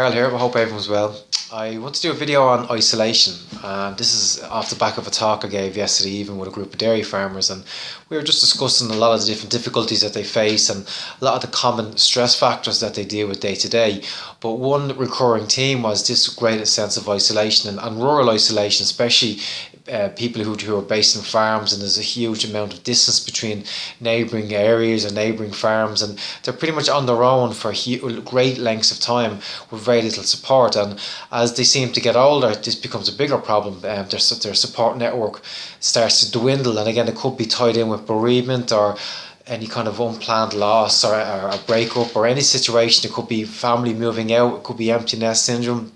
Carl here. I hope everyone's well. I want to do a video on isolation, and this is off the back of a talk I gave yesterday evening with a group of dairy farmers, and we were just discussing a lot of the different difficulties that they face and a lot of the common stress factors that they deal with day to day. But one recurring theme was this great sense of isolation and rural isolation, especially people who are based in farms, and there's a huge amount of distance between neighbouring areas and neighbouring farms, and they're pretty much on their own for great lengths of time with very little support. And as they seem to get older, this becomes a bigger problem. Their support network starts to dwindle, and again, it could be tied in with bereavement or any kind of unplanned loss or a breakup or any situation. It could be family moving out, it could be empty nest syndrome.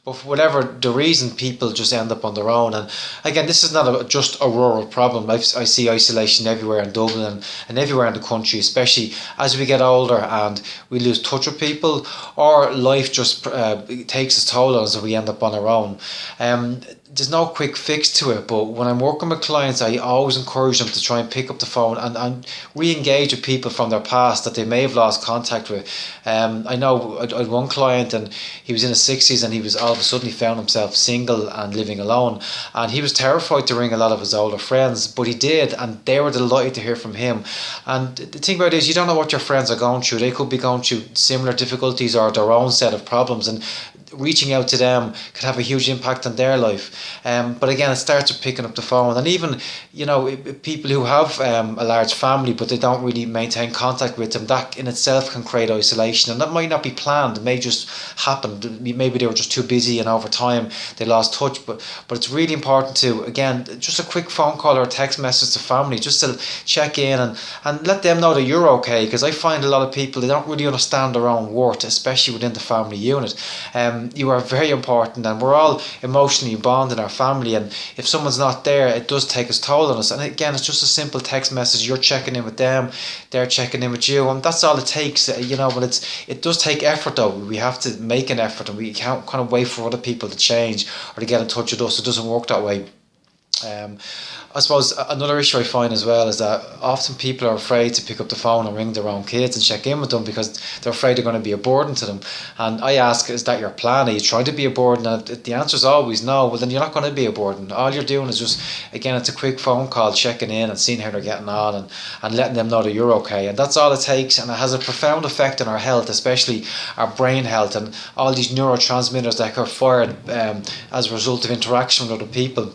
But for whatever the reason, people just end up on their own. And again, this is not just a rural problem. I see isolation everywhere in Dublin and everywhere in the country, especially as we get older and we lose touch with people, or life just takes its toll on us and we end up on our own. There's no quick fix to it, but when I'm working with clients, I always encourage them to try and pick up the phone and re-engage with people from their past that they may have lost contact with. I know I had one client, and he was in his 60s, and he was all of a sudden he found himself single and living alone, and he was terrified to ring a lot of his older friends, but he did, and they were delighted to hear from him. And the thing about it is, you don't know what your friends are going through. They could be going through similar difficulties or their own set of problems, and reaching out to them could have a huge impact on their life. But again, it starts with picking up the phone. And even, people who have a large family but they don't really maintain contact with them, that in itself can create isolation. And that might not be planned. It may just happen. Maybe they were just too busy, and over time they lost touch. But it's really important to, again, just a quick phone call or a text message to family, just to check in and let them know that you're okay. Because I find a lot of people, they don't really understand their own worth, especially within the family unit. You are very important, and we're all emotionally bonded in our family, and if someone's not there, it does take its toll on us. And again, it's just a simple text message. You're checking in with them, they're checking in with you, and that's all it takes. But it does take effort, though. We have to make an effort, and we can't kind of wait for other people to change or to get in touch with us. It doesn't work that way. I suppose another issue I find as well is that often people are afraid to pick up the phone and ring their own kids and check in with them because they're afraid they're going to be a burden to them. And I ask, is that your plan? Are you trying to be a burden? And if the answer is always no, well then you're not going to be a burden. All you're doing is just, again, it's a quick phone call, checking in and seeing how they're getting on, and letting them know that you're okay. And that's all it takes, and it has a profound effect on our health, especially our brain health, and all these neurotransmitters that are fired as a result of interaction with other people.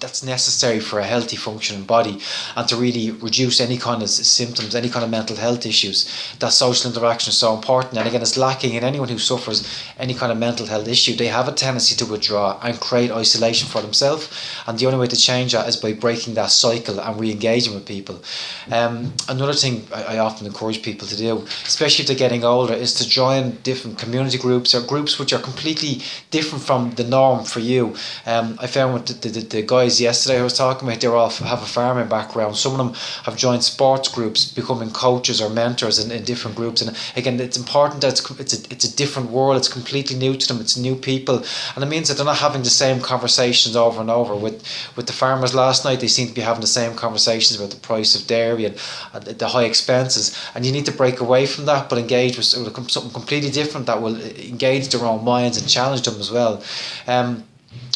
That's necessary for a healthy functioning body, and to really reduce any kind of symptoms, any kind of mental health issues. That social interaction is so important, and again, it's lacking in anyone who suffers any kind of mental health issue. They have a tendency to withdraw and create isolation for themselves, and the only way to change that is by breaking that cycle and re-engaging with people. Another thing I often encourage people to do, especially if they're getting older, is to join different community groups or groups which are completely different from the norm for you. I found with the guys yesterday I was talking about, they all have a farming background. Some of them have joined sports groups, becoming coaches or mentors in different groups. And again, it's important that it's a different world. It's completely new to them. It's new people, and it means that they're not having the same conversations over and over. With the farmers last night, they seem to be having the same conversations about the price of dairy and the high expenses. And you need to break away from that, but engage with something completely different that will engage their own minds and challenge them as well.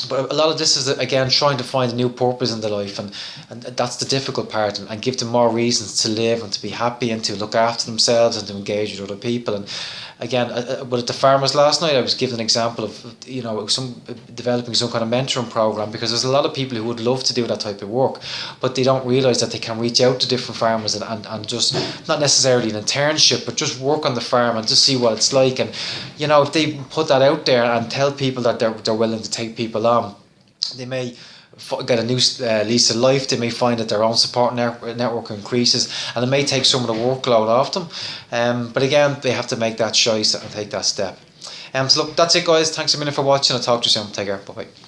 But a lot of this is, again, trying to find a new purpose in their life, and that's the difficult part, and give them more reasons to live and to be happy and to look after themselves and to engage with other people. And again, but at the farmers last night, I was given an example of developing some kind of mentoring program, because there's a lot of people who would love to do that type of work, but they don't realise that they can reach out to different farmers and just, not necessarily an internship, but just work on the farm and just see what it's like. And if they put that out there and tell people that they're willing to take people on, they may get a new lease of life. They may find that their own support network increases, and it may take some of the workload off them. But again, they have to make that choice and take that step. So look, that's it, guys. Thanks a million for watching. I'll talk to you soon. Take care. Bye bye.